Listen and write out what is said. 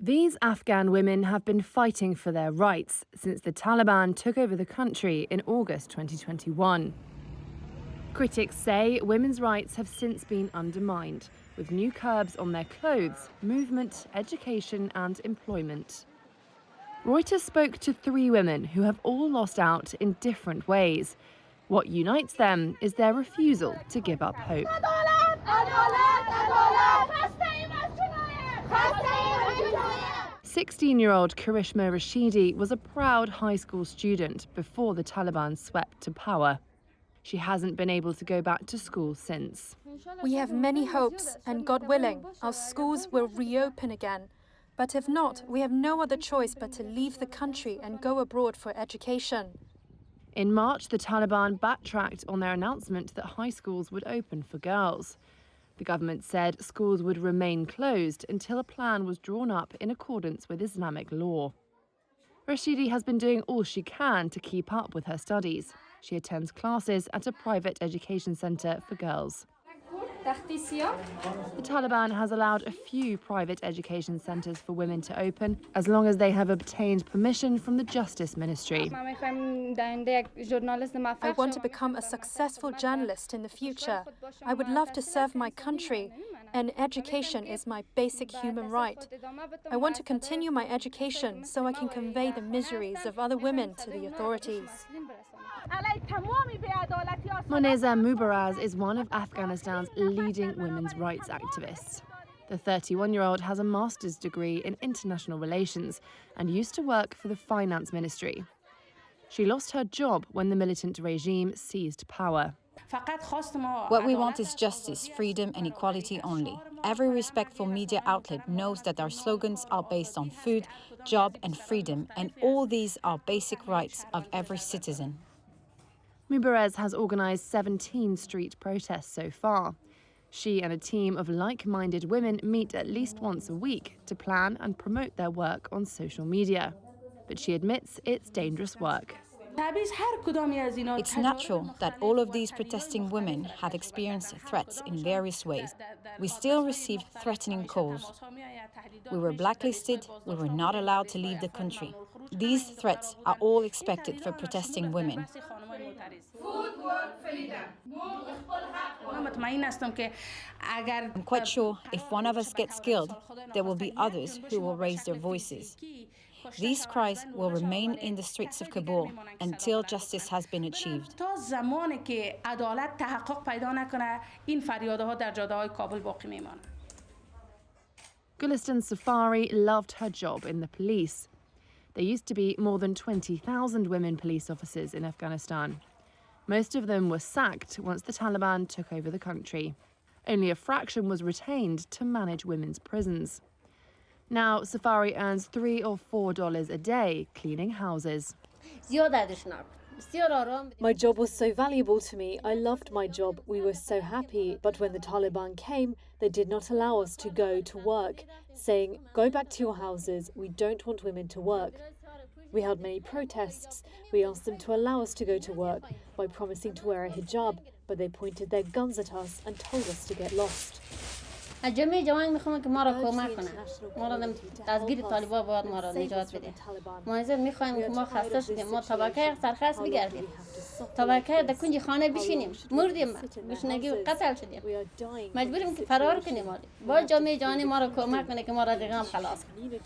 These Afghan women have been fighting for their rights since the Taliban took over the country in August 2021. Critics say women's rights have since been undermined, with new curbs on their clothes, movement, education and employment. Reuters spoke to 3 women who have all lost out in different ways. What unites them is their refusal to give up hope. 16-year-old Karishma Rashidi was a proud high school student before the Taliban swept to power. She hasn't been able to go back to school since. We have many hopes, and God willing, our schools will reopen again. But if not, we have no other choice but to leave the country and go abroad for education. In March, the Taliban backtracked on their announcement that high schools would open for girls. The government said schools would remain closed until a plan was drawn up in accordance with Islamic law. Rashidi has been doing all she can to keep up with her studies. She attends classes at a private education centre for girls. The Taliban has allowed a few private education centres for women to open as long as they have obtained permission from the Justice Ministry. I want to become a successful journalist in the future. I would love to serve my country, and education is my basic human right. I want to continue my education so I can convey the miseries of other women to the authorities. Moneza Mubaraz is one of Afghanistan's leading women's rights activists. The 31-year-old has a master's degree in international relations and used to work for the finance ministry. She lost her job when the militant regime seized power. What we want is justice, freedom and equality only. Every respectful media outlet knows that our slogans are based on food, job and freedom, and all these are basic rights of every citizen. Mubaraz has organised 17 street protests so far. She and a team of like-minded women meet at least once a week to plan and promote their work on social media. But she admits it's dangerous work. It's natural that all of these protesting women have experienced threats in various ways. We still receive threatening calls. We were blacklisted, we were not allowed to leave the country. These threats are all expected for protesting women. I'm quite sure if one of us gets killed, there will be others who will raise their voices. These cries will remain in the streets of Kabul until justice has been achieved. Gulistan Safari loved her job in the police. There used to be more than 20,000 women police officers in Afghanistan. Most of them were sacked once the Taliban took over the country. Only a fraction was retained to manage women's prisons. Now, Safari earns $3 or $4 a day cleaning houses. My job was so valuable to me. I loved my job. We were so happy. But when the Taliban came, they did not allow us to go to work, saying, "Go back to your houses. We don't want women to work." We held many protests. We asked them to allow us to go to work by promising to wear a hijab, but they pointed their guns at us and told us to get lost. از جمعی جوان میخوام که ما را کمک کنن. ما را از گیر طالبان باید ما را نجات بده. ما از میخوایم که ما خسته شدیم. ما طبقه سرخست بگردیم. طبقه در کنج خانه بشینیم. مردیم. گشنگی و قتل شدیم. مجبوریم که فرار کنیم. با جامعه جهانی ما را کمک کنه که ما را دیگه هم خلاص کنه.